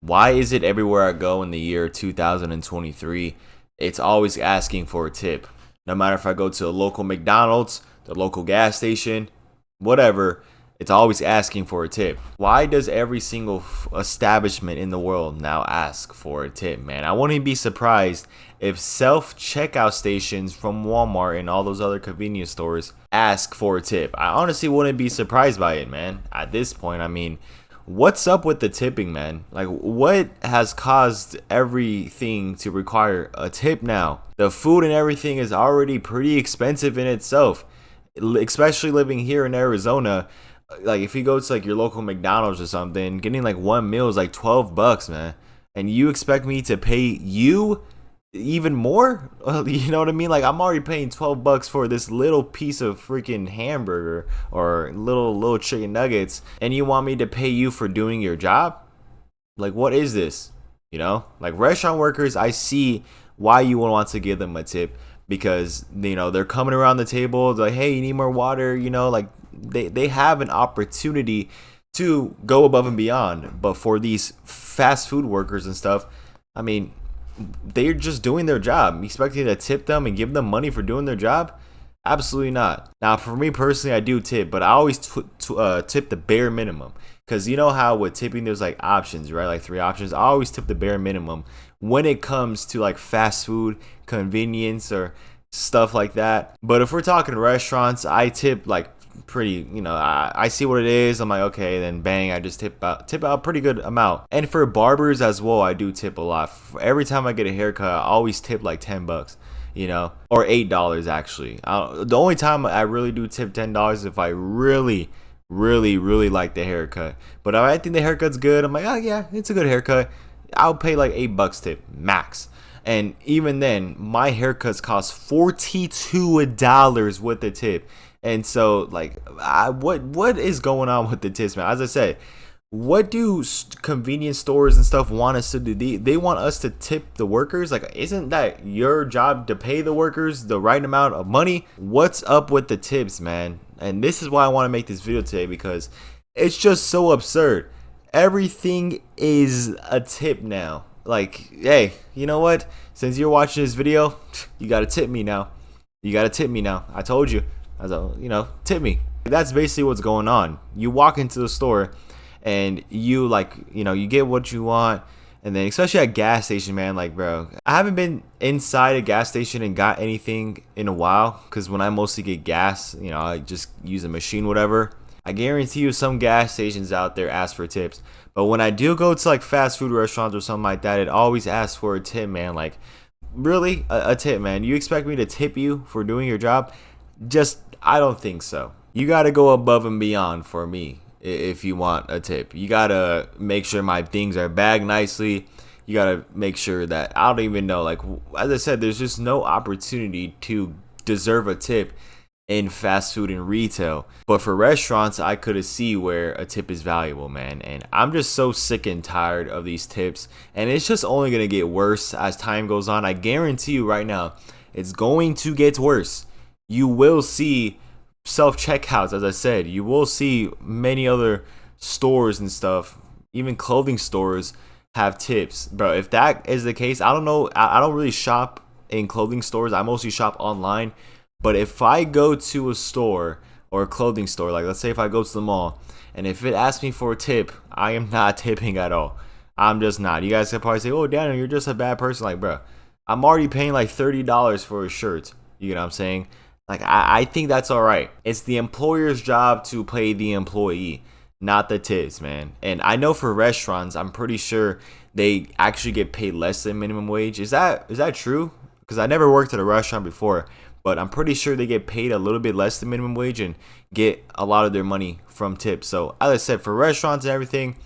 Why is it everywhere I go in the year 2023, it's always asking for a tip? No matter if I go to a local McDonald's, the local gas station, whatever, it's always asking for a tip. Why does every single establishment in the world now ask for a tip, man? I wouldn't be surprised if self-checkout stations from Walmart and all those other convenience stores ask for a tip. I honestly wouldn't be surprised by it, man. At this point, I mean, what's up with the tipping, man? Like, what has caused everything to require a tip now? The food and everything is already pretty expensive in itself, especially living here in Arizona. Like, if you go to like your local McDonald's or something, getting like one meal is like $12, man. And you expect me to pay you even more? You know what I mean? Like, I'm already paying $12 for this little piece of freaking hamburger or little chicken nuggets, and you want me to pay you for doing your job? Like, what is this? You know, like, restaurant workers, I see why you would want to give them a tip, because, you know, they're coming around the table, they're like, hey, you need more water, you know, like, they have an opportunity to go above and beyond. But for these fast food workers and stuff, I mean, they're just doing their job. Expecting to tip them and give them money for doing their job? Absolutely not. Now, for me personally, I do tip, but I always tip the bare minimum. Because you know how with tipping, there's like options, right? Like 3 options. I always tip the bare minimum when it comes to like fast food, convenience, or stuff like that. But if we're talking restaurants, I tip like pretty, you know, I see what it is, I'm like, okay, then bang, I just tip out a pretty good amount. And for barbers as well, I do tip a lot. Every time I get a haircut, I always tip like $10, you know, or $8 actually. The only time I really do tip $10 is if I really like the haircut. But if I think the haircut's good, I'm like, oh yeah, it's a good haircut, I'll pay like $8 tip max. And even then, my haircuts cost $42 with the tip. And so, like, what is going on with the tips, man? As I said, what do convenience stores and stuff want us to do? They want us to tip the workers? Like, isn't that your job to pay the workers the right amount of money? What's up with the tips, man? And this is why I want to make this video today, because it's just so absurd. Everything is a tip now. Like, hey, you know what? Since you're watching this video, you gotta tip me now. You gotta tip me now. I told you. You know, tip me. That's basically what's going on. You walk into the store and you, like, you know, you get what you want. And then especially at gas station, man, like, bro, I haven't been inside a gas station and got anything in a while, because when I mostly get gas, you know, I just use a machine, whatever. I guarantee you some gas stations out there ask for tips. But when I do go to like fast food restaurants or something like that, it always asks for a tip, man. Like, really? A tip, man? You expect me to tip you for doing your job? Just, I don't think so. You got to go above and beyond for me if you want a tip. You got to make sure my things are bagged nicely. You got to make sure that, I don't even know, like, as I said, there's just no opportunity to deserve a tip in fast food and retail. But for restaurants, I could see where a tip is valuable, man. And I'm just so sick and tired of these tips. And it's just only going to get worse as time goes on. I guarantee you right now, it's going to get worse. You will see self-checkouts, as I said. You will see many other stores and stuff, even clothing stores, have tips. Bro, if that is the case, I don't know. I don't really shop in clothing stores. I mostly shop online. But if I go to a store or a clothing store, like let's say if I go to the mall, and if it asks me for a tip, I am not tipping at all. I'm just not. You guys can probably say, oh, Daniel, you're just a bad person. Like, bro, I'm already paying like $30 for a shirt. You know what I'm saying? Like, I think that's all right. It's the employer's job to pay the employee, not the tips, man. And I know for restaurants, I'm pretty sure they actually get paid less than minimum wage. Is that true? Because I never worked at a restaurant before, but I'm pretty sure they get paid a little bit less than minimum wage and get a lot of their money from tips. So as I said, for restaurants and everything,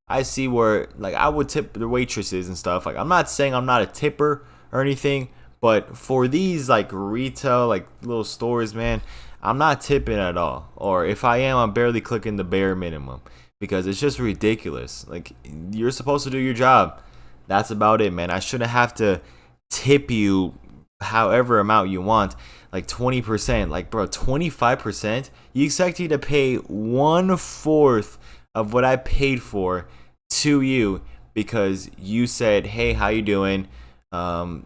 I see where, like, I would tip the waitresses and stuff. Like, I'm not saying I'm not a tipper or anything, but for these like retail, like little stores, man, I'm not tipping at all. Or if I am, I'm barely clicking the bare minimum, because it's just ridiculous. Like, you're supposed to do your job. That's about it, man. I shouldn't have to tip you however amount you want, like 20%. Like, bro, 25%? You expect me to pay 1/4 of what I paid for to you because you said, hey, how you doing?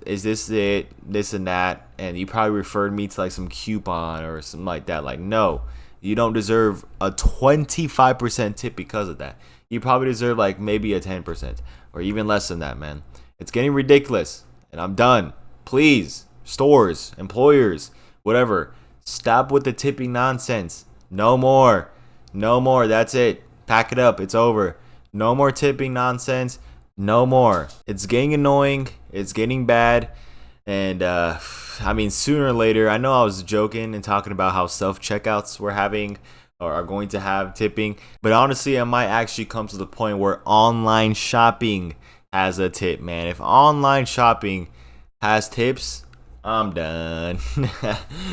Is this it, this and that, and you probably referred me to like some coupon or something like that. Like, no, you don't deserve a 25% tip because of that. You probably deserve like maybe a 10% or even less than that, man. It's getting ridiculous, and I'm done. Please, stores, employers, whatever, stop with the tipping nonsense. No more. No more. That's it. Pack it up. It's over. No more tipping nonsense. No more. It's getting annoying. It's getting bad. And I mean, sooner or later, I know I was joking and talking about how self-checkouts were having or are going to have tipping, but honestly, it might actually come to the point where online shopping has a tip, man. If online shopping has tips, I'm done.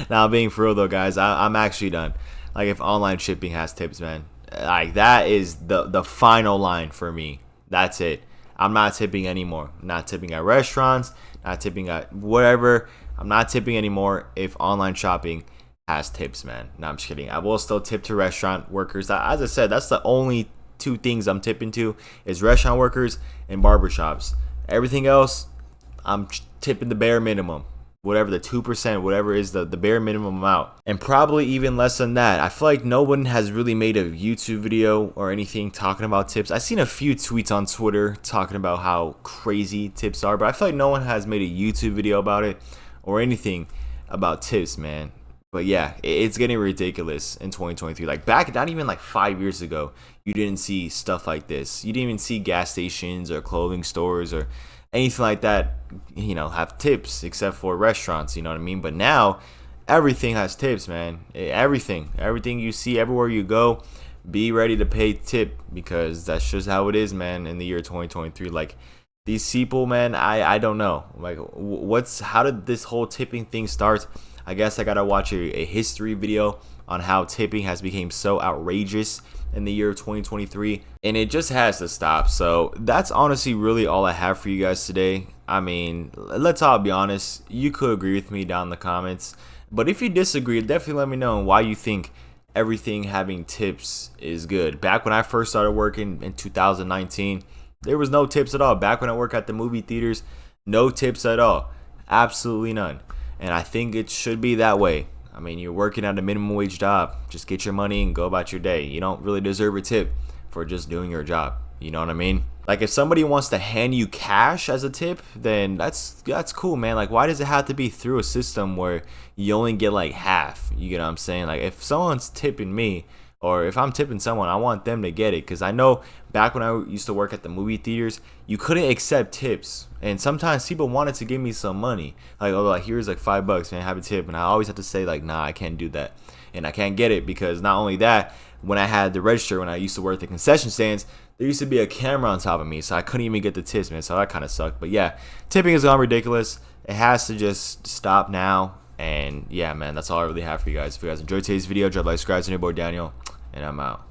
Now, being for real though, guys, I'm actually done. Like, if online shipping has tips, man, like that is the final line for me. That's it. I'm not tipping anymore. I'm not tipping at restaurants, not tipping at whatever. I'm not tipping anymore if online shopping has tips, man. No, I'm just kidding. I will still tip to restaurant workers. As I said, that's the only two things I'm tipping to is restaurant workers and barbershops. Everything else, I'm tipping the bare minimum. Whatever the 2%, whatever is the bare minimum amount. And probably even less than that. I feel like no one has really made a YouTube video or anything talking about tips. I've seen a few tweets on Twitter talking about how crazy tips are, but I feel like no one has made a YouTube video about it or anything about tips, man. But yeah, it's getting ridiculous in 2023. Like back, not even like 5 years ago, you didn't see stuff like this. You didn't even see gas stations or clothing stores or anything like that, you know, have tips except for restaurants, you know what I mean? But now everything has tips, man. Everything you see, everywhere you go, be ready to pay tip because that's just how it is, man, in the year 2023. Like these people, man, I don't know. Like how did this whole tipping thing start? I guess I gotta watch a history video on how tipping has become so outrageous in the year of 2023, and it just has to stop. So that's honestly really all I have for you guys today. I mean, let's all be honest, you could agree with me down in the comments, but if you disagree, definitely let me know why you think everything having tips is good. Back when I first started working in 2019, there was no tips at all. Back when I worked at the movie theaters, no tips at all, absolutely none. And I think it should be that way. I mean, you're working at a minimum wage job. Just get your money and go about your day. You don't really deserve a tip for just doing your job. You know what I mean? Like if somebody wants to hand you cash as a tip, then that's cool, man. Like why does it have to be through a system where you only get like half? You get what I'm saying? Like if someone's tipping me or if I'm tipping someone, I want them to get it. Because I know back when I used to work at the movie theaters, you couldn't accept tips. And sometimes people wanted to give me some money. Like, oh, like here's like $5, man, have a tip. And I always have to say like, nah, I can't do that. And I can't get it because not only that, when I had the register, when I used to work at the concession stands, there used to be a camera on top of me. So I couldn't even get the tips, man. So that kind of sucked. But yeah, tipping has gone ridiculous. It has to just stop now. And yeah, man, that's all I really have for you guys. If you guys enjoyed today's video, drop a like, subscribe to GoModeDaniel, and I'm out.